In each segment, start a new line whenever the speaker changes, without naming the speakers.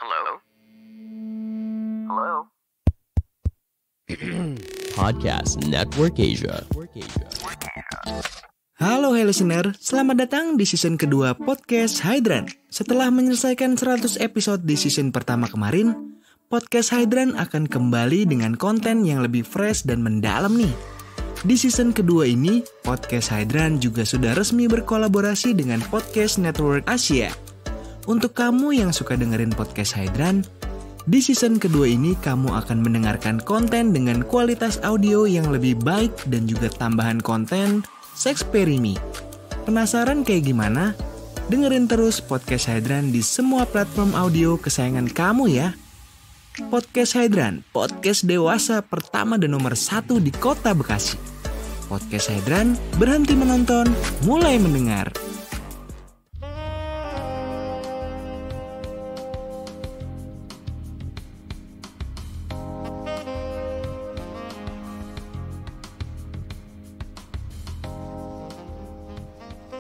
Hello? Hello?
Podcast Network Asia.
Halo listener, selamat datang di season kedua podcast Hydran. Setelah menyelesaikan 100 episode di season pertama kemarin, podcast Hydran akan kembali dengan konten yang lebih fresh dan mendalam nih. Di season kedua ini, podcast Hydran juga sudah resmi berkolaborasi dengan Podcast Network Asia. Untuk kamu yang suka dengerin podcast Hydran, di season kedua ini kamu akan mendengarkan konten dengan kualitas audio yang lebih baik dan juga tambahan konten Sexperimi. Penasaran kayak gimana? Dengerin terus podcast Hydran di semua platform audio kesayangan kamu ya. Podcast Hydran, podcast dewasa pertama dan nomor 1 di kota Bekasi. Podcast Hydran, berhenti menonton, mulai mendengar.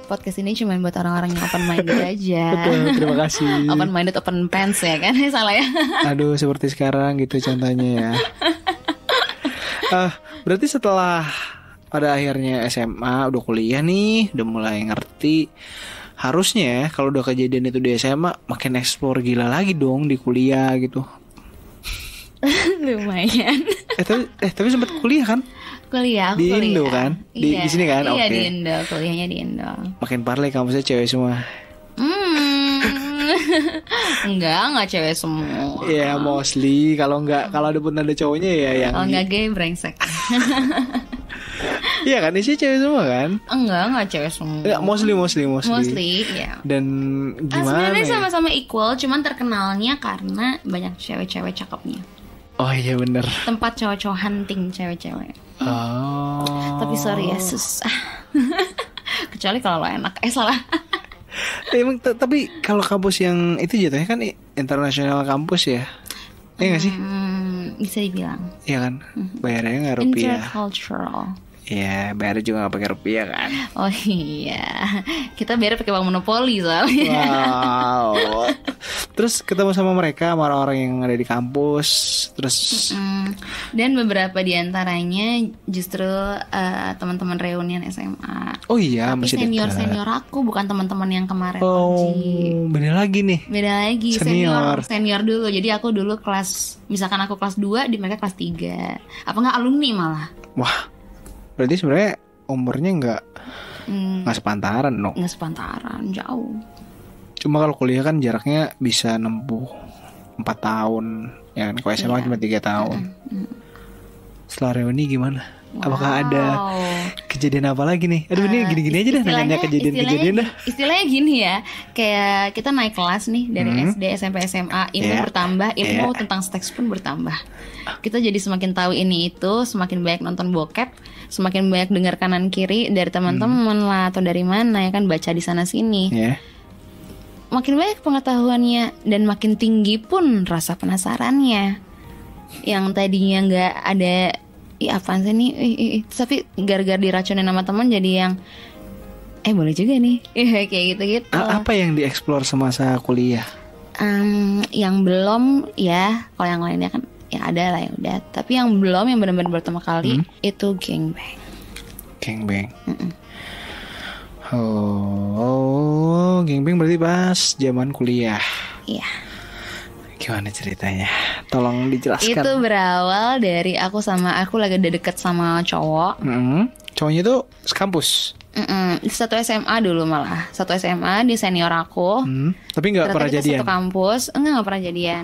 Podcast ini cuma buat orang-orang yang open minded aja.
Betul, terima kasih.
Open minded, open pants ya kan? Salah ya?
Aduh, seperti sekarang gitu contohnya ya. Berarti setelah pada akhirnya SMA, udah kuliah nih, udah mulai ngerti. Harusnya ya, kalau udah kejadian itu di SMA, makin explore gila lagi dong di kuliah gitu.
Lumayan.
Tapi sempat kuliah kan?
Kuliah,
di
kuliah.
Indo kan? Di sini kan?
Iya,
Oke.
di Indo, kuliahnya di Indo.
Makin parley kampusnya cewek semua.
Enggak cewek semua.
Iya, mostly. Kalau ada pun ada cowoknya ya yang
Oh, enggak gay, brengsek.
Iya kan, isinya cewek semua kan?
Enggak cewek semua.
Ya, mostly.
Mostly, ya.
Dan gimana
Sebenarnya
ya?
sama-sama equal, cuman terkenalnya karena banyak cewek-cewek cakepnya.
Oh iya bener.
Tempat cowok-cowok hunting cewek-cewek.
Oh.
Tapi sorry ya, susah. Kecuali kalau lo enak. Salah.
Tapi kalau kampus yang itu jatuhnya kan internasional kampus ya? Iya gak sih?
Bisa dibilang
Iya kan? Bayarnya gak rupiah.
intercultural.
Iya, bayarnya juga gak pakai rupiah kan?
Oh iya, kita biar pakai bank monopoli soalnya.
Wow. Terus ketemu sama mereka, sama orang-orang yang ada di kampus. Terus
Dan beberapa diantaranya justru teman-teman reunian SMA.
oh iya,
Tapi
masih dekat.
senior aku, bukan teman-teman yang kemarin.
Oh, beda lagi nih.
Beda lagi,
Senior.
senior dulu. Jadi aku dulu misalkan aku kelas 2, di mereka kelas 3. Apa enggak alumni malah.
Wah, berarti sebenarnya umurnya nggak sepantaran dong.
Nggak sepantaran, jauh.
Cuma kalau kuliah kan jaraknya bisa nempuh 4 tahun. Ya kan, kalau SMA cuma 3 tahun. Setelah reuni gimana? Apakah ada kejadian apa lagi nih? Aduh, ini gini-gini aja dah nanya kejadian-kejadian dah.
Istilahnya gini ya, kayak kita naik kelas nih dari SD, SMP, SMA, ilmu bertambah, ilmu tentang seks pun bertambah. Kita jadi semakin tahu ini itu, semakin banyak nonton bokep, semakin banyak dengar kanan kiri dari teman-teman lah atau dari mana ya kan, baca di sana sini.
Ya.
Makin banyak pengetahuannya dan makin tinggi pun rasa penasarannya. Yang tadinya nggak ada apaan sih nih, tapi gara-gara diracunin sama teman jadi yang boleh juga nih, kayak gitu-gitu.
Apa yang dieksplor semasa kuliah?
Yang belum ya, kalau yang lainnya kan ya ada lah yang udah. Tapi yang belum, yang benar-benar pertama kali itu gangbang.
Gangbang. Oh, gangbang berarti pas zaman kuliah.
Iya.
Gimana ceritanya? Tolong dijelaskan.
Itu berawal dari aku lagi udah deket sama cowok.
Cowoknya tuh sekampus.
Satu SMA dulu malah. Satu SMA, di senior aku.
Tapi nggak pernah
kita
jadian.
Satu kampus, nggak pernah jadian.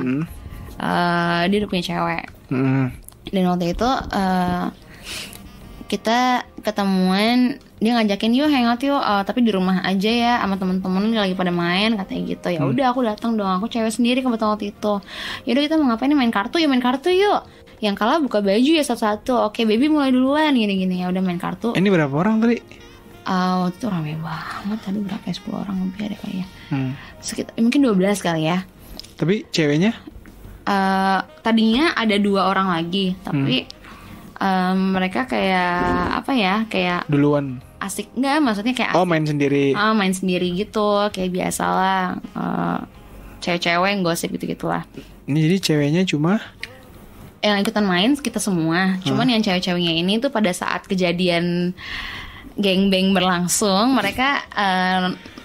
Dia udah punya cewek. Dan waktu itu kita ketemuan, dia ngajakin yuk hangout yuk, tapi di rumah aja ya sama temen-temen lagi pada main katanya gitu. Ya udah aku datang dong, aku cewek sendiri kebetulan waktu itu. Ya udah kita mau ngapain nih, main kartu yuk. Yang kalah buka baju ya satu-satu. Oke baby mulai duluan gini-gini. Ya udah main kartu.
Ini berapa orang tadi?
Waktu itu rame banget, tadi berapa ya, 10 orang lebih ada kayaknya. Sekitar mungkin 12 kali ya.
Tapi ceweknya?
Tadinya ada 2 orang lagi, tapi mereka kayak apa ya, kayak
Duluan.
asik nggak, maksudnya kayak asik.
Main sendiri.
Main sendiri gitu, kayak biasalah cewek-cewek yang gosip gitu-gitulah.
Ini jadi ceweknya cuma
Yang ikutan main kita semua. Cuman yang cewek-ceweknya ini tuh pada saat kejadian gangbang berlangsung, mereka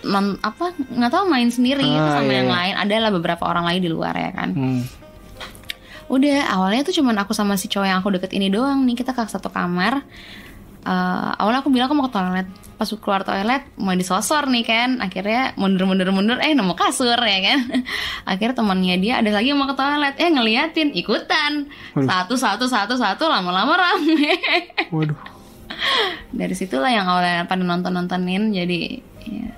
nggak tahu main sendiri sama yang lain. Adalah beberapa orang lain di luar ya kan. Udah awalnya tuh cuman aku sama si cowok yang aku deket ini doang nih, kita ke satu kamar. Awalnya aku bilang aku mau ke toilet. Pas keluar toilet mau disosor nih kan, akhirnya mundur nemu kasur ya kan. Akhirnya temannya dia ada lagi yang mau ke toilet, ngeliatin ikutan. Satu lama-lama rame.
Waduh.
Dari situlah yang awalnya pada nontonin jadi ya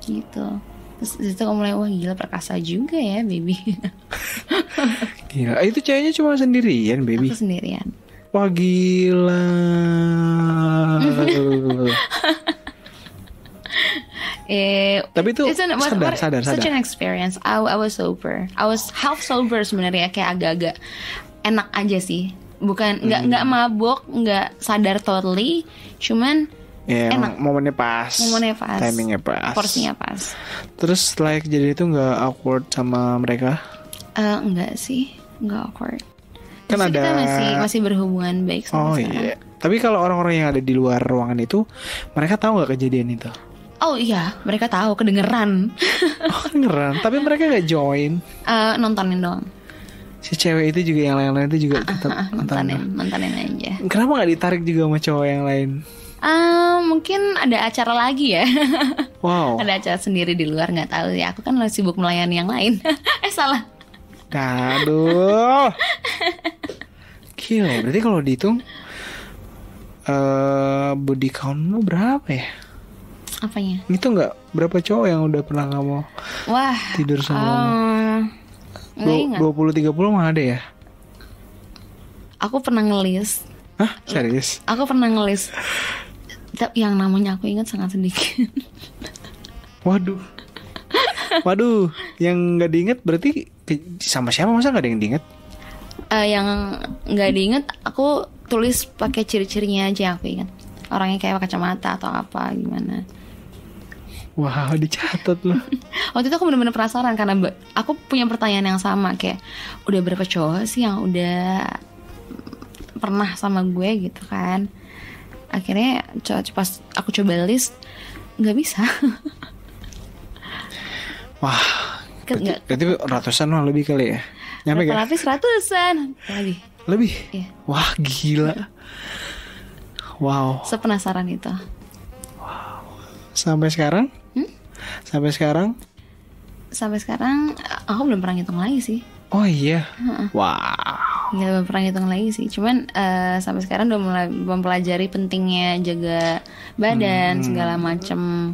gitu. Terus disitu aku mulai, wah gila perkasa juga ya baby.
Gila, itu ceweknya cuma sendirian baby.
Aku sendirian.
Wah gila. Tapi itu sadar.
Such an experience. I was sober. I was half sober sebenarnya, kayak agak-agak enak aja sih. Bukan nggak mabok, nggak sadar totally, cuman enak. Momennya pas,
timingnya pas,
porsinya pas.
Terus setelah kejadian itu nggak awkward sama mereka?
Enggak sih, nggak awkward.
Kan
terus
ada
kita masih berhubungan baik sama sekarang. Iya.
Tapi kalau orang-orang yang ada di luar ruangan itu, mereka tahu nggak kejadian itu?
Oh iya, mereka tahu, kedengeran.
Kedengeran, tapi mereka nggak join.
Nontonin doang.
Si cewek itu juga, yang lain-lain itu juga tetap
nontonin aja.
Kenapa nggak ditarik juga sama cowok yang lain?
Mungkin ada acara lagi ya.
Wow.
Ada acara sendiri di luar, nggak tahu ya. Aku kan lagi sibuk melayani yang lain. Salah.
Aduh. Gila, berarti kalau dihitung body countmu berapa ya?
Apanya?
Itu nggak berapa cowok yang udah pernah kamu tidur sama kamu? 20-30 mah ada ya?
Aku pernah ngelis.
Hah? Serius?
Aku pernah ngelis. Yang namanya aku ingat sangat sedikit.
Waduh, yang nggak diinget berarti sama siapa? Masa nggak ada yang diinget?
Yang nggak diinget aku tulis pakai ciri-cirinya aja yang aku ingat. Orangnya kayak kacamata atau apa gimana.
Wah, dicatat loh.
Waktu itu aku benar-benar penasaran karena aku punya pertanyaan yang sama, kayak udah berapa cowok sih yang udah pernah sama gue gitu kan. Akhirnya pas aku coba list nggak bisa. Wah,
berarti ratusan lah lebih kali ya? Nyampe gak?
Lapis ratusan lebih. Iya.
Wah gila. Wow.
Sepenasaran itu.
Wow. Sampai sekarang? Sampai sekarang
aku belum pernah ngitung lagi sih.
Oh iya. Wow.
Nggak belum pernah ngitung lagi sih. Cuman sampai sekarang udah mulai mempelajari pentingnya jaga badan segala macem.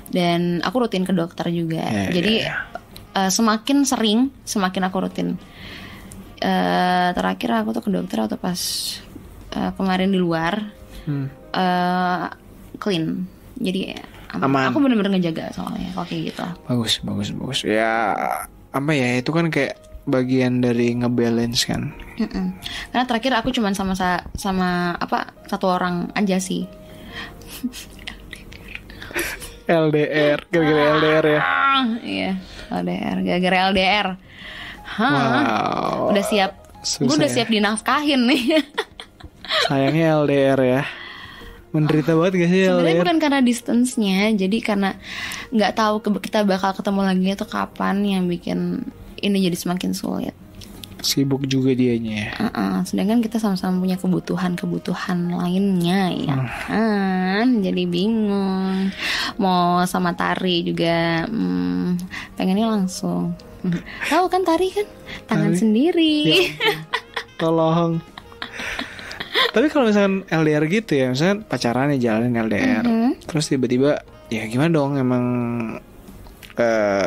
Dan aku rutin ke dokter juga. Jadi semakin sering semakin aku rutin. Terakhir aku tuh ke dokter atau pas kemarin di luar. Clean. Jadi aman. Aku benar-benar ngejaga soalnya kalau kayak gitu.
Bagus. Ya apa ya, itu kan kayak bagian dari ngebalance kan.
Karena terakhir aku cuma sama satu orang aja sih.
LDR, gara-gara LDR ya.
Iya, LDR, gara-gara LDR.
Wow.
Udah siap. Gue udah siap dinafkahin nih.
Sayangnya LDR ya. Menderita banget gak sih LDR?
Sebenarnya bukan karena distance-nya, jadi karena nggak tahu kita bakal ketemu lagi itu kapan, yang bikin ini jadi semakin sulit.
Sibuk juga dianya.
Sedangkan kita sama-sama punya kebutuhan lainnya ya kan. Jadi bingung. Mau sama Tari juga pengennya langsung. Tahu kan Tari kan tangan sendiri.
Ya, tolong. Tapi kalau misalkan LDR gitu ya, misalkan pacaran ya jalanin LDR, terus tiba-tiba ya gimana dong, emang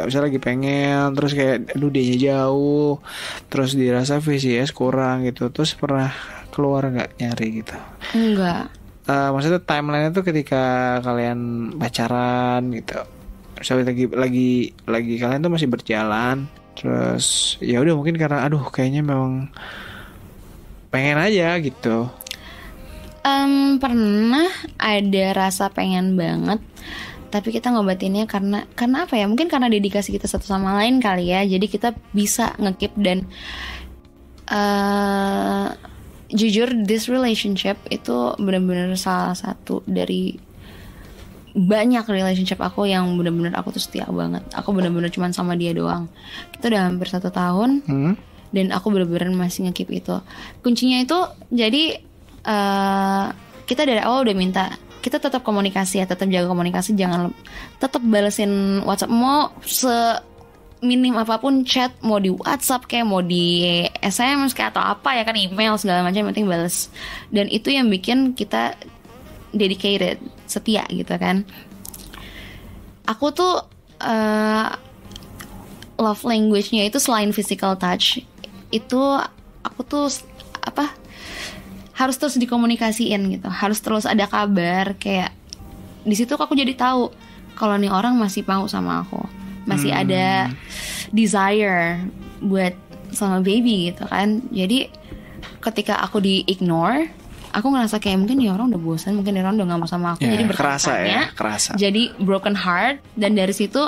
misalnya lagi pengen, terus kayak aduh dianya jauh, terus dirasa VCS kurang gitu, terus pernah keluar nggak nyari gitu?
Enggak.
Maksudnya timeline itu ketika kalian pacaran gitu, misalnya lagi kalian tuh masih berjalan, terus ya udah mungkin karena aduh kayaknya memang pengen aja gitu.
Pernah ada rasa pengen banget, Tapi kita ngobatinnya karena apa ya? Mungkin karena dedikasi kita satu sama lain kali ya. Jadi kita bisa nge-keep dan jujur this relationship itu benar-benar salah satu dari banyak relationship aku yang benar-benar aku tuh setia banget. Aku benar-benar cuman sama dia doang. Kita udah hampir 1 tahun dan aku benar-benar masih nge-keep itu. Kuncinya itu jadi kita dari awal udah minta kita tetap komunikasi ya, tetap jaga komunikasi, jangan tetap balesin WhatsApp, mau seminim apapun chat, mau di WhatsApp kayak mau di SMS kayak atau apa ya kan, email segala macam, yang penting bales. Dan itu yang bikin kita dedicated, setia gitu kan. Aku tuh love language-nya itu selain physical touch, itu aku tuh harus terus dikomunikasiin gitu, harus terus ada kabar. Kayak di situ aku jadi tahu kalau nih orang masih mau sama aku, masih ada desire buat sama baby gitu kan. Jadi ketika aku di ignore, aku ngerasa kayak mungkin nih orang udah bosan, mungkin nih orang udah gak mau sama aku, jadi bertanya, kerasa. Jadi broken heart. Dan dari situ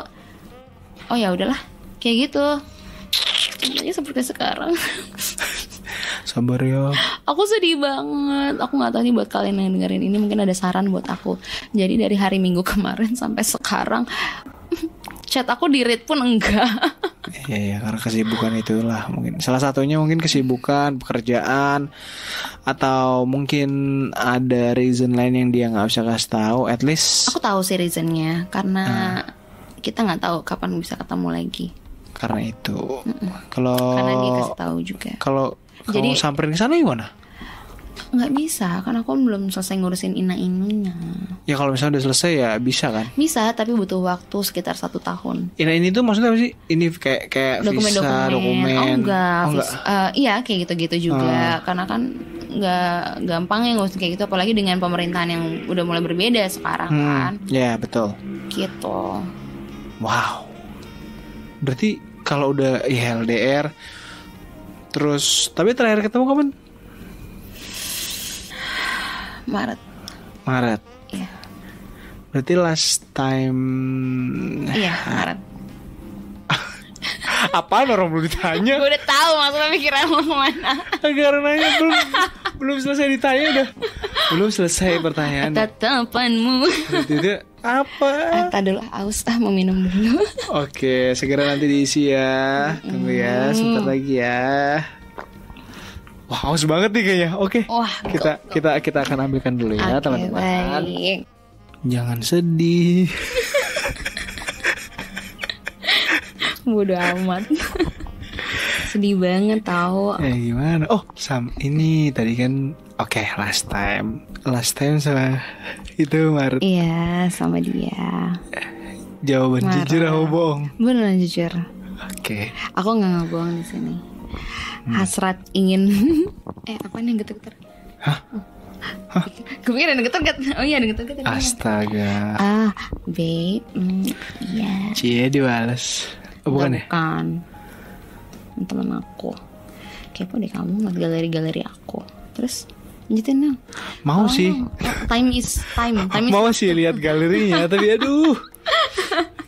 oh ya udahlah kayak gitu. Contohnya seperti sekarang.
Sabar ya.
Aku sedih banget. Aku nggak tahu nih buat kalian yang dengerin ini mungkin ada saran buat aku. Jadi dari hari Minggu kemarin sampai sekarang chat aku di read pun enggak.
Iya, karena kesibukan itulah mungkin. Salah satunya mungkin kesibukan, pekerjaan, atau mungkin ada reason lain yang dia nggak bisa kasih tahu. At least
aku tahu sih reasonnya, karena kita nggak tahu kapan bisa ketemu lagi.
Karena itu.
Karena dia kasih tahu juga.
Kalau
jadi
samperin ke sana gimana?
Nggak bisa, kan aku belum selesai ngurusin ininya.
Ya kalau misalnya udah selesai ya bisa kan?
Bisa, tapi butuh waktu sekitar 1 tahun.
Ini tuh maksudnya apa sih? Ini kayak visa, dokumen.
Oh enggak. Iya kayak gitu-gitu juga. Karena kan nggak gampang ya ngurusin kayak gitu, apalagi dengan pemerintahan yang udah mulai berbeda sekarang kan.
Ya betul.
Gitu.
Wow. Berarti kalau udah LDR terus, tapi terakhir ketemu kapan? Maret.
Iya.
Berarti last time.
Iya, Maret.
Apaan orang belum ditanya?
Gue udah tahu maksudnya pikiran lo kemana.
Karenanya belum selesai ditanya udah. Belum selesai pertanyaan.
Tatapanmu.
Itu apa?
Tadi dulu aus mau minum dulu.
Oke, segera nanti diisi ya. Tunggu ya, sebentar lagi ya. Wah, haus banget nih kayaknya. Oke.
Wah,
kita akan ambilkan dulu ya, teman-teman.
Baik.
Jangan sedih.
Bodoh amat. Sedih banget tahu.
Gimana? Oh, ini tadi kan last time sama itu Maret.
Iya, sama dia.
Jawaban
Maret.
jujur atau bohong?
Beneran jujur.
Oke.
Aku nggak ngebohong di sini. Hasrat ingin apa nih getar-getar?
Hah?
Gue pikir ada getar-getar. Oh iya ada getar-getar.
Astaga.
Babe. Iya.
Cie dibales. Oh, bukan ya?
Bukan. Teman aku. Kepo deh kamu ngeliat galeri-galeri aku. Terus lanjutin dong.
Mau sih.
Time is
Mau sih lihat galerinya, tapi aduh.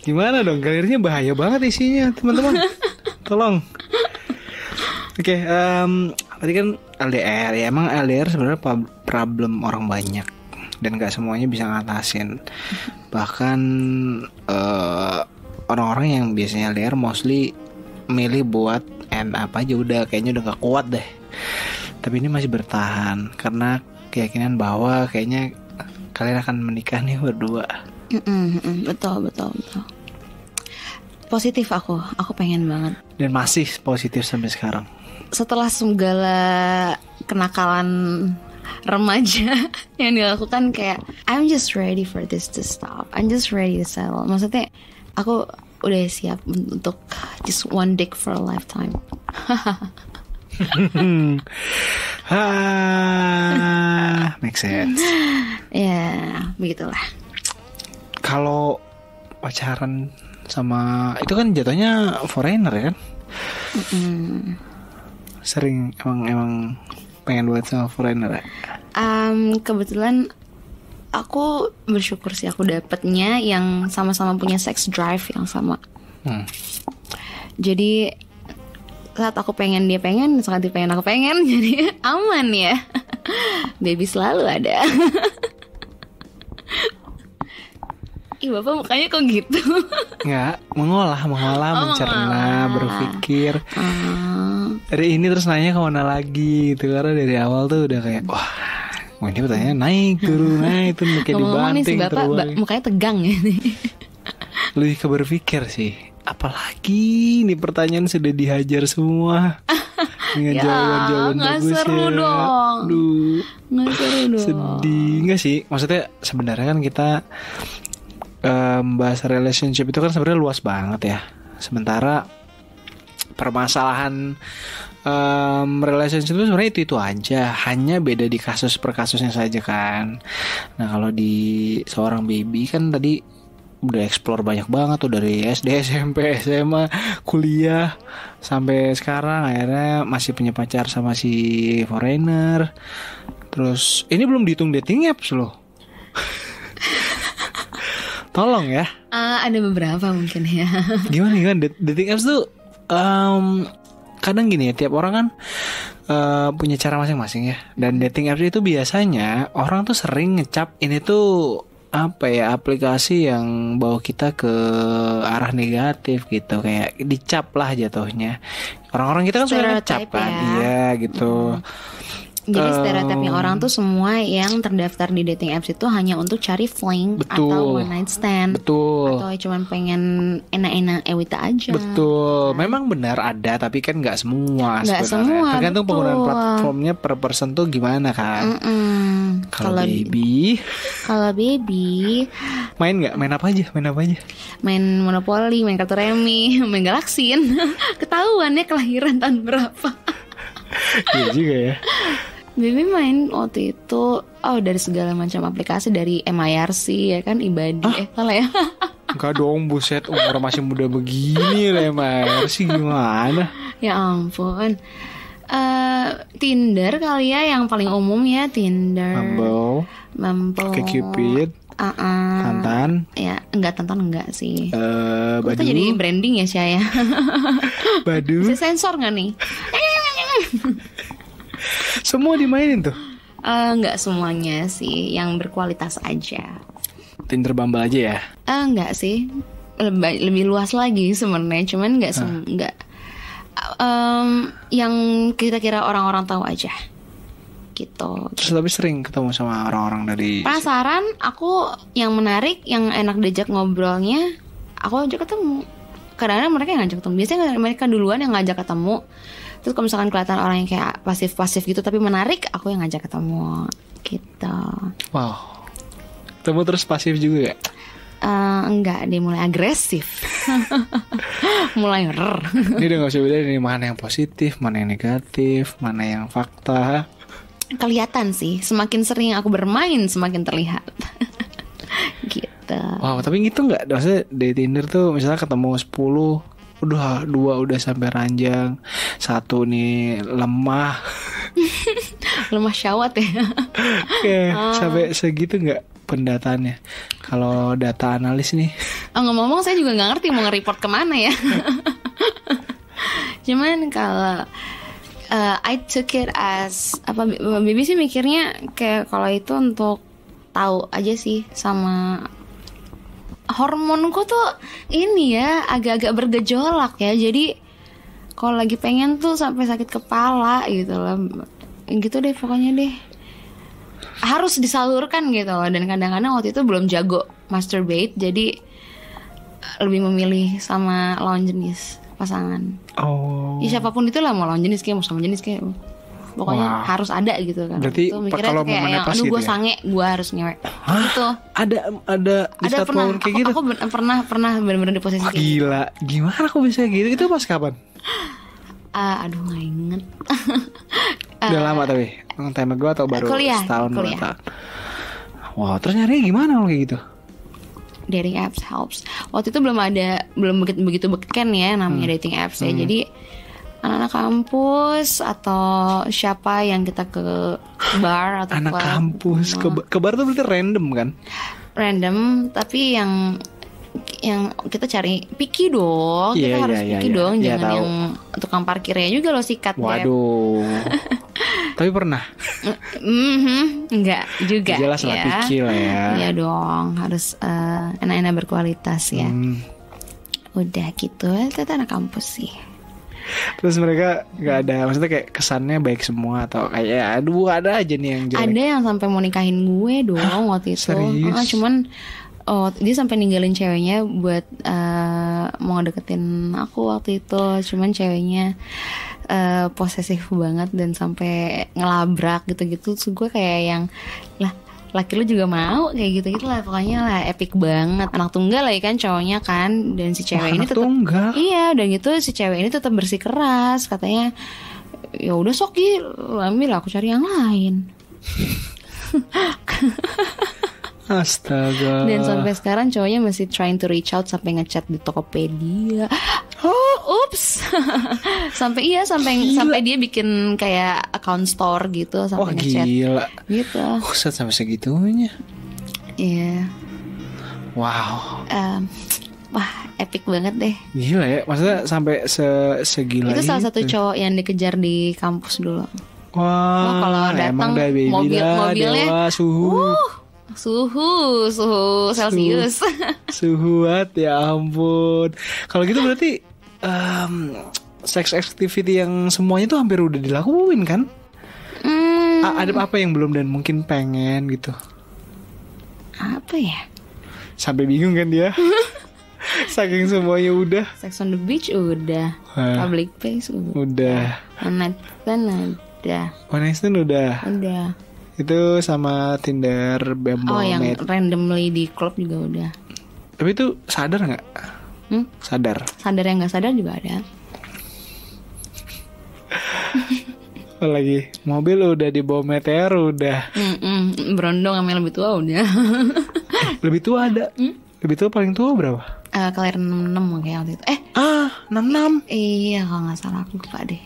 Gimana dong? Galerinya bahaya banget isinya, teman-teman. Tolong. Oke, tadi kan LDR ya, emang LDR sebenarnya problem orang banyak dan nggak semuanya bisa ngatasin. Bahkan orang-orang yang biasanya LDR mostly milih buat end up aja, udah kayaknya udah nggak kuat deh. Tapi ini masih bertahan karena keyakinan bahwa kayaknya kalian akan menikah nih berdua.
Betul. Positif aku pengen banget.
Dan masih positif sampai sekarang.
Setelah segala kenakalan remaja yang dilakukan, kayak I'm just ready for this to stop. I'm just ready to settle. Maksudnya aku udah siap untuk just one dick for a lifetime.
Make sense.
Ya, begitulah.
Kalau pacaran sama itu kan jatuhnya foreigner ya kan? Sering emang pengen buat sama foreigner ya?
Kebetulan aku bersyukur sih aku dapetnya yang sama-sama punya sex drive yang sama. Jadi saat aku pengen dia pengen, saat dia pengen aku pengen, jadi aman ya. Baby selalu ada. Ih bapak mukanya kok gitu?
Nggak, mengolah, mencerna, berpikir. Dari ini terus nanya kemana lagi gitu. Karena dari awal tuh udah kayak wah, ini pertanyaan naik turun naik tuh kayak dibanting
nih si bapak mukanya tegang ya nih.
Lebih ke berpikir sih. Apalagi nih pertanyaan sudah dihajar semua. Dengan jawaban-jawaban
nggak
bagus
seru
ya.
dong.
Aduh,
Nggak seru dong.
sedih. Nggak sih, maksudnya sebenarnya kan kita bahas relationship itu kan sebenarnya luas banget ya. Sementara permasalahan relationship itu sebenarnya itu aja, hanya beda di kasus per kasusnya saja kan. Nah kalau di seorang baby kan tadi udah explore banyak banget tuh dari SD, SMP, SMA, kuliah sampai sekarang akhirnya masih punya pacar sama si foreigner. Terus ini belum dihitung dating apps loh. Tolong ya.
Ada beberapa mungkin ya.
Gimana dating apps tuh kadang gini ya, tiap orang kan punya cara masing-masing ya. Dan dating apps itu biasanya orang tuh sering ngecap ini tuh apa ya, aplikasi yang bawa kita ke arah negatif gitu, kayak dicap lah jatuhnya. Orang-orang kita kan suka ngecap kan, iya gitu.
Jadi stereotipnya orang tuh semua yang terdaftar di dating apps itu hanya untuk cari fling atau one night stand.
Betul.
Atau cuma pengen enak-enak Ewita aja.
Betul. Memang benar ada, tapi kan nggak semua.
Nggak semua.
Tergantung penggunaan platformnya per person tuh gimana kan. Kalau baby main nggak? Main apa aja?
Main Monopoly, main kartu remi, main Galaksin. Ketahuan ya kelahiran tahun berapa.
Iya juga ya.
Baby main waktu itu dari segala macam aplikasi, dari MIRC ya kan, Ibadi salah ya.
Enggak dong, buset, umur masih muda begini lah MIRC gimana?
Ya ampun. Tinder kali ya yang paling umum ya, Tinder. Bumble. Kayak
Cupid. Tantan.
Ya, enggak sih.
Badu.
Itu jadi branding ya saya.
Badu.
Bisa sensor nggak nih?
Semua dimainin tuh?
Enggak semuanya sih, yang berkualitas aja.
Tinder, Bumble aja ya?
Enggak sih, lebih luas lagi sebenarnya. Cuman enggak yang kira-kira orang-orang tahu aja gitu.
Terus lebih sering ketemu sama orang-orang dari
penasaran. Aku yang menarik, yang enak diajak ngobrolnya, aku ajak ketemu. Kadang-kadang mereka yang ngajak ketemu. Biasanya mereka duluan yang ngajak ketemu. Terus kalau misalkan kelihatan orang yang kayak pasif-pasif gitu tapi menarik, aku yang ngajak ketemu gitu.
Wow. Ketemu terus pasif juga gak?
Enggak, dia mulai agresif. Mulai
Ini udah gak usah beda nih, mana yang positif, mana yang negatif, mana yang fakta.
Kelihatan sih, semakin sering aku bermain semakin terlihat. Gitu.
Wow, tapi gitu gak? Maksudnya di Tinder tuh misalnya ketemu 10, udah 2 udah sampai ranjang, 1 nih lemah.
Lemah syawat ya.
Sampai segitu gak pendataannya? Kalau data analis nih.
Ngomong-ngomong saya juga gak ngerti mau nge-report kemana ya. Cuman kalau I took it as Bibi sih mikirnya kayak kalau itu untuk tahu aja sih, sama hormonku tuh ini ya agak-agak bergejolak ya. Jadi kalau lagi pengen tuh sampai sakit kepala gitu loh. Gitu deh pokoknya deh. Harus disalurkan gitu loh. Dan kadang-kadang waktu itu belum jago masturbate, jadi lebih memilih sama lawan jenis pasangan. Ya siapapun itu lah, mau lawan jenis kayak mau sama jenis kayak pokoknya harus ada gitu kan.
Berarti kalau
kayak yang aduh gue sange, gue harus ngewek gitu. Ada
pernah kayak gitu.
Aku pernah benar-benar di posisi
gila, gimana aku bisa gitu? Itu pas kapan?
Aduh nggak inget.
Udah lama tapi time gue atau baru setahun 2 tahun? Wow, terus nyarinya gimana kalau kayak gitu?
Dating apps helps. Waktu itu belum begitu beken ya namanya dating apps ya. Jadi anak-anak kampus atau siapa yang kita bar atau
Anak
club.
kampus ke bar tuh berarti random kan?
Random, tapi yang kita cari picky dong.
Iya,
Kita harus
iya,
picky
iya.
dong,
Iya,
jangan
tahu.
yang tukang parkirnya juga lo sikat. Beb.
Waduh. Tapi pernah.
Enggak juga.
Jelas lah,
ya.
picky lah ya.
Iya dong, harus enak-enak berkualitas ya. Udah gitu, itu anak kampus sih.
Terus mereka nggak ada, maksudnya kayak kesannya baik semua atau kayak aduh ada aja nih yang jelek.
Ada yang sampai mau nikahin gue dong waktu itu.
Serius?
Cuman dia sampai ninggalin ceweknya buat mau deketin aku waktu itu. Cuman ceweknya posesif banget dan sampai ngelabrak gitu-gitu. Terus gue kayak yang lah, laki lu juga mau kayak gitu-gitu lah. Pokoknya lah epic banget. Anak tunggal lagi kan cowoknya kan. Dan si cewek ini
anak
tetap
tunggal?
Iya, dan gitu si cewek ini tetap bersikeras. Katanya ya udah sok Gi, lu ambil, aku cari yang lain.
Astaga.
Dan sampai sekarang cowoknya masih trying to reach out, sampai ngechat di Tokopedia. Ups. sampai dia bikin kayak account store gitu,
Wah
sampai ngechat
gila.
gitu.
Buset sampai segitunya.
Iya.
Wow.
Wah, epic banget deh.
Gila ya. Maksudnya sampai segila
Itu salah satu cowok yang dikejar di kampus dulu.
Wah,
kalau datang
emang dah baby
mobilnya
dewa,
suhu Celsius.
Suhu ya ampun. Kalau gitu berarti sex activity yang semuanya tuh hampir udah dilakuin kan? Ada apa yang belum dan mungkin pengen gitu?
Apa ya?
Sampai bingung kan dia? Saking semuanya udah.
Sex on the beach udah, public place
Udah.
One night stand udah.
One night stand udah. Itu sama Tinder, Bumble,
Oh, yang
Match.
randomly di klub juga udah.
Tapi itu sadar nggak? Sadar.
Sadar yang nggak sadar juga ada.
Apalagi mobil udah dibawa meteor udah.
Berondong sama yang lebih tua udah.
Lebih tua ada. Lebih tua paling tua berapa?
Kelahiran 66 kayak waktu itu.
66.
Iya kalau nggak salah aku lupa deh.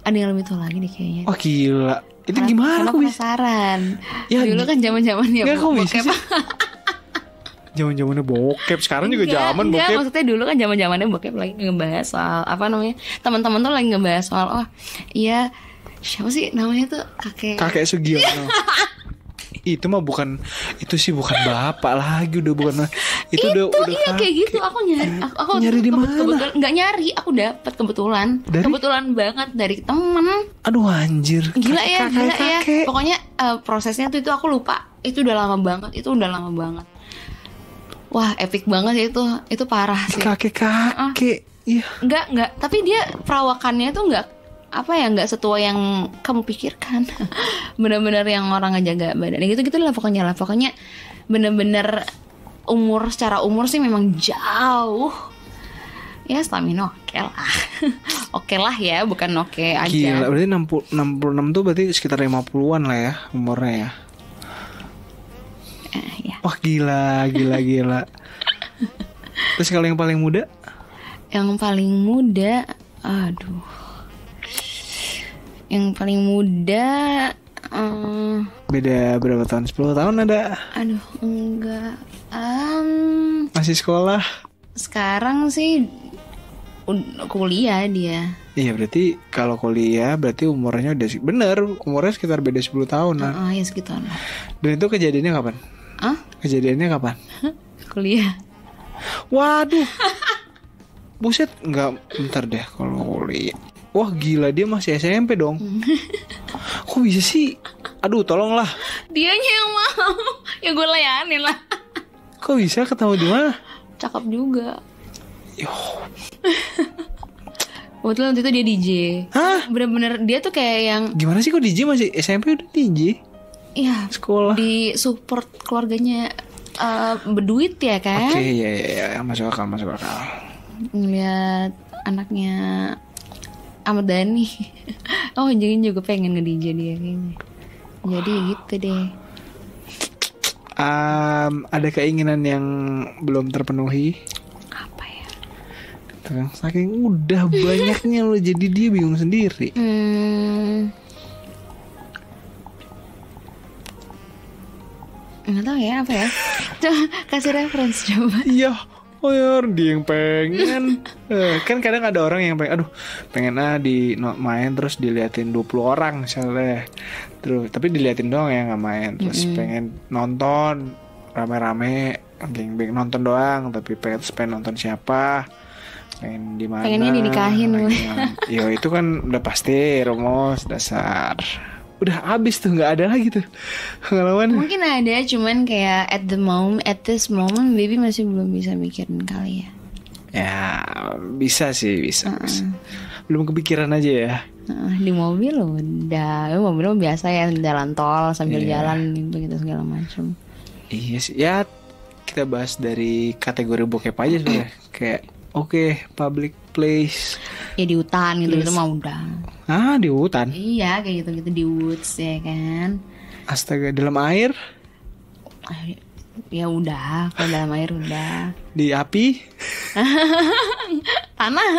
Ada yang lebih tua lagi deh kayaknya.
Wah gila. Itu gimana
Karena
kok bisa?
penasaran.
Ya,
Dulu kan zaman-zamannya
Nggak, kok bisa
bokep.
sih? Zaman-zamannya bokep. Sekarang juga zaman
Enggak,
bokep.
maksudnya dulu kan zaman-zamannya bokep lagi ngebahas soal apa namanya? Teman-teman tuh lagi ngebahas soal iya siapa sih namanya tuh
Kakek Sugiono. Itu mah bukan, itu sih bukan bapak lagi, udah bukan. Itu udah
iya kayak gitu. Aku
Nyari di mana?
kebetulan nggak nyari, aku dapat kebetulan.
Dari?
Kebetulan banget dari temen.
Aduh anjir.
Gila ya.
Kakek.
Pokoknya prosesnya tuh itu aku lupa. Itu udah lama banget. Wah, epic banget ya itu. Itu parah sih.
Kakek. Iya.
Enggak. Tapi dia perawakannya tuh enggak sesuai yang kamu pikirkan. Bener-bener yang orang ngejaga badan. Gitu lah pokoknya. Pokoknya bener-bener secara umur sih memang jauh. Ya stamina oke lah. Oke lah ya, bukan oke aja.
Gila, berarti 66 tuh berarti sekitar 50-an lah ya umurnya ya.
Ya.
Wah gila. Terus kalau yang paling muda?
Yang paling muda, aduh. Yang paling muda
Beda berapa tahun? 10 tahun ada?
aduh, enggak.
Masih sekolah?
Sekarang sih kuliah dia.
Iya berarti kalau kuliah berarti umurnya udah bener, umurnya sekitar beda 10 tahun lah.
Ya segitu lah.
Dan itu kejadiannya kapan? Kejadiannya kapan?
Kuliah.
Waduh. Buset, enggak, bentar deh kalau kuliah. Wah gila, dia masih SMP dong. Kok bisa sih? Aduh tolonglah.
Dianya yang mau. Ya gue layanin lah.
Kok bisa ketemu di mana?
Cakep juga.
Yo.
Kebetulan waktu itu dia DJ.
Hah?
Bener-bener dia tuh kayak yang
Gimana sih kok DJ masih SMP udah DJ?
iya,
Sekolah.
di support keluarganya berduit ya kan.
Oke, ya, masuk akal.
Ngeliat anaknya Ahmad Dhani. Jangan juga pengen nge-DJ dia kayaknya. Jadi gitu deh.
Ada keinginan yang belum terpenuhi?
Apa ya?
Saking udah banyaknya lo, jadi dia bingung sendiri.
Nggak tahu ya apa ya. Coba kasih reference coba.
Iya. Oh ya, dia yang pengen. Kan kadang ada orang yang pengen, pengen main terus diliatin 20 orang misalnya. Terus tapi diliatin doang ya, nggak main. Terus pengen nonton rame-rame, geng-geng nonton doang, tapi pengen nonton siapa, pengen di mana.
Pengennya dinikahin.
Yo itu kan udah pasti rumus dasar. Udah abis tuh, nggak ada lagi tuh pengalaman.
Mungkin ada, cuman kayak at this moment baby masih belum bisa mikirin kali ya.
Ya bisa sih, bisa. Belum kepikiran aja ya.
Di mobil udah, mobil biasa ya, jalan tol sambil jalan gitu segala macam.
Iya sih, ya kita bahas dari kategori bokep aja sebenarnya. Kayak public place.
Ya di hutan gitu mah udah.
Di hutan?
Iya kayak gitu di woods ya kan.
Astaga, dalam air?
Ya udah, kalau dalam air udah.
Di api?
Tanah.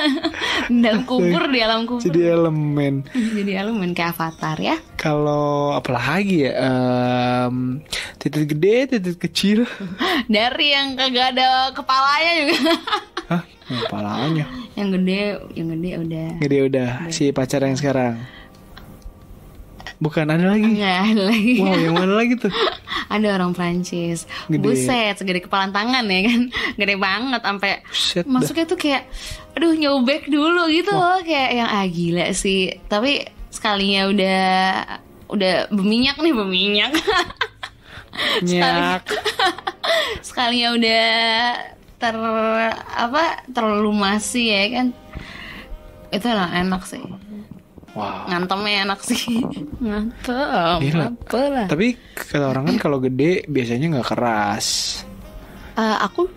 Dalam kubur, di alam kubur.
Jadi elemen.
Jadi elemen kayak Avatar ya.
Kalau apalagi ya, titik gede, titik kecil.
Dari yang kagak ada kepalanya juga.
Hah? Kepalanya?
Yang gede udah.
Gede udah. Si pacar yang sekarang? Bukan, ada lagi?
Enggak ada lagi.
Wow, yang mana lagi tuh?
Ada orang Prancis.
Gede.
Buset, segede kepalan tangan ya kan. Gede banget sampai masuknya tuh kayak nyobek dulu gitu loh, kayak yang gila sih. Tapi sekalinya udah berminyak. Sekalinya udah terlumasi ya kan. Itu enak sih.
Wow.
Ngantemnya enak sih. Ngantem. Apa lah.
Tapi kata orang kan kalau gede biasanya nggak keras.
Aku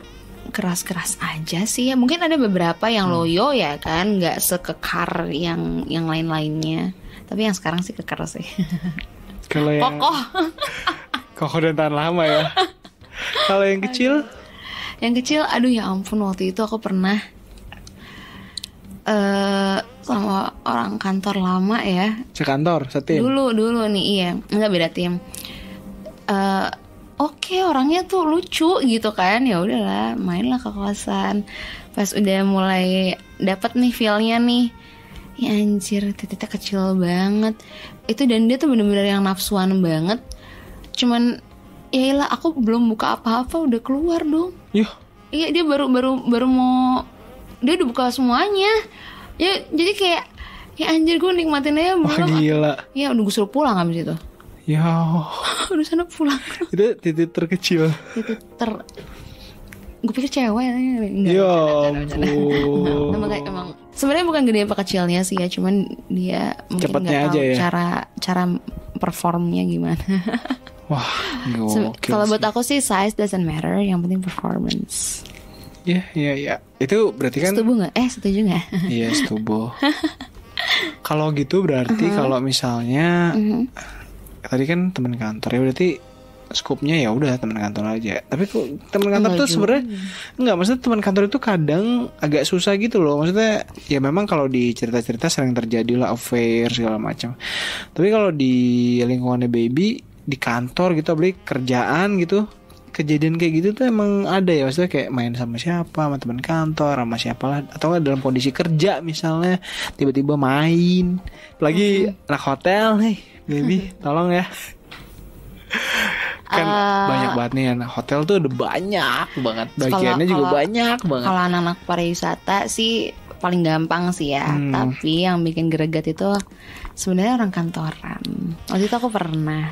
keras-keras aja sih ya. Mungkin ada beberapa yang loyo ya kan, nggak sekekar yang lain-lainnya. Tapi yang sekarang sih kekar sih.
Kalau yang kokoh dan tahan lama ya. Kalau yang kecil?
Yang kecil, ya ampun, waktu itu aku pernah sama orang kantor lama ya.
Sekantor, setim?
Dulu nih, iya. Enggak, beda tim. Oke, orangnya tuh lucu gitu kan. Ya udahlah, mainlah ke kosan. Pas udah mulai dapet nih feel-nya nih. Ya anjir, titiknya kecil banget. Itu, dan dia tuh bener-bener yang nafsuan banget. Cuman yaelah, aku belum buka apa-apa udah keluar dong. Iya, dia baru mau, dia udah buka semuanya. Ya jadi kayak, ya anjir, gue nikmatin aja belum.
Gila.
Ya udah gue suruh pulang abis itu.
Ya.
Udah sana pulang.
Itu titik terkecil.
Gue pikir cewek.
Ya ampun.
Emang sebenarnya bukan gede apa kecilnya sih ya, cuman dia mungkin nggak tahu
ya?
cara performnya gimana.
Wah,
kalau buat aku sih size doesn't matter, yang penting performance.
Iya. Itu berarti kan
setuju nggak?
Iya, setuju. Kalau gitu berarti kalau misalnya tadi kan teman kantor ya, berarti skupnya ya udah teman kantor aja. Tapi kok teman kantor tuh sebenarnya enggak, maksudnya teman kantor itu kadang agak susah gitu loh. Maksudnya ya memang kalau di cerita-cerita sering terjadi lah affair segala macam. Tapi kalau di lingkungannya baby di kantor gitu, apalagi kerjaan gitu, kejadian kayak gitu tuh emang ada ya. Maksudnya kayak main sama siapa, sama teman kantor, sama siapa lah, atau nggak dalam kondisi kerja misalnya tiba-tiba main. Apalagi anak hotel nih, baby, tolong ya. Kan banyak banget nih anak hotel tuh, udah banyak banget bagiannya juga banyak banget.
Kalau anak-anak pariwisata sih paling gampang sih ya. Tapi yang bikin greget itu sebenarnya orang kantoran. Waktu itu aku pernah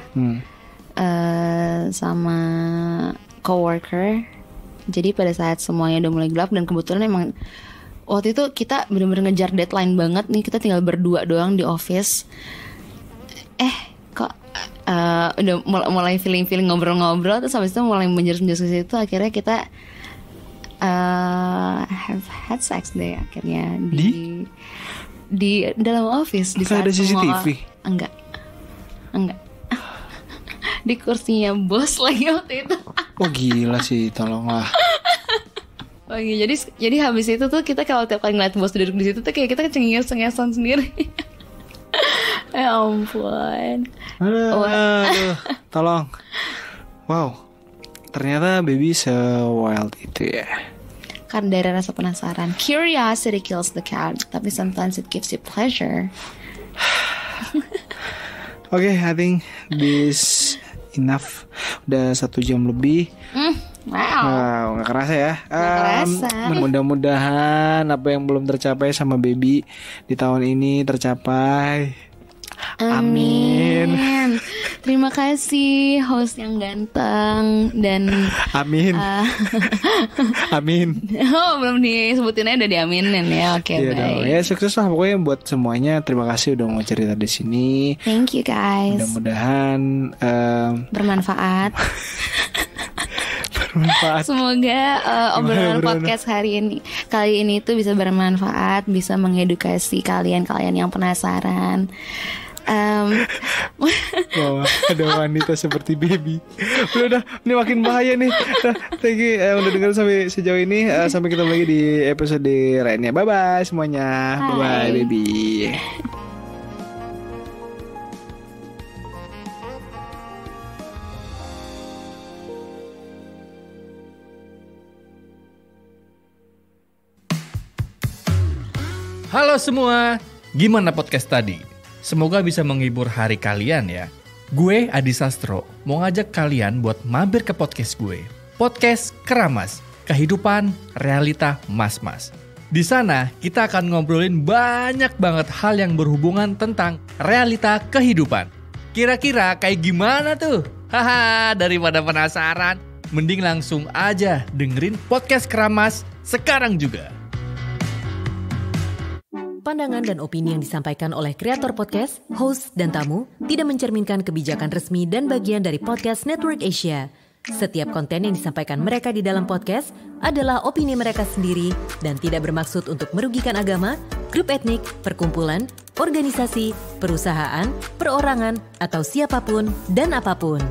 sama coworker. Jadi pada saat semuanya udah mulai gelap, dan kebetulan emang waktu itu kita benar-benar ngejar deadline banget nih. Kita tinggal berdua doang di office. Kok udah mulai feeling ngobrol-ngobrol, terus habis itu mulai menjurus-menjurus ke situ. Akhirnya kita have had sex deh akhirnya di dalam office. Di saat
ada CCTV?
Enggak. Di kursinya bos lagi waktu itu.
Oh gila sih, tolonglah.
Jadi habis itu tuh kita kalau tiap kali ngeliat bos duduk di situ tuh kayak kita cengenges-cengesan sendiri. Ya ampun.
Aduh, tolong. Wow, ternyata baby se-wild itu ya.
Karena dari rasa penasaran. Curiosity kills the cat, tapi sometimes it gives you pleasure.
Oke, I think this enough. Udah 1 jam lebih. Wow, gak kerasa ya. Mudah-mudahan apa yang belum tercapai sama baby di tahun ini tercapai. Amin.
Terima kasih host yang ganteng dan
amin. Amin.
Oh, belum disebutin aja udah diaminin ya. Oke,
baik. Dong. Ya sukses lah pokoknya buat semuanya. Terima kasih udah mau cerita di sini.
Thank you guys.
Mudah-mudahan
bermanfaat. Semoga obrolan podcast kali ini tuh bisa bermanfaat, bisa mengedukasi kalian yang penasaran.
Wow, ada wanita seperti baby. Udah, ini makin bahaya nih. Thank you udah dengerin sampai sejauh ini. Sampai ketemu lagi di episode lainnya. Bye bye semuanya. Bye bye baby.
Halo semua, gimana podcast tadi? Semoga bisa menghibur hari kalian ya. Gue Adi Sastro, mau ngajak kalian buat mampir ke podcast gue. Podcast Keramas, kehidupan realita mas-mas. Di sana kita akan ngobrolin banyak banget hal yang berhubungan tentang realita kehidupan. Kira-kira kayak gimana tuh? Haha, daripada penasaran, mending langsung aja dengerin podcast Keramas sekarang juga.
Pandangan dan opini yang disampaikan oleh kreator podcast, host, dan tamu tidak mencerminkan kebijakan resmi dan bagian dari Podcast Network Asia. Setiap konten yang disampaikan mereka di dalam podcast adalah opini mereka sendiri dan tidak bermaksud untuk merugikan agama, grup etnik, perkumpulan, organisasi, perusahaan, perorangan, atau siapapun dan apapun.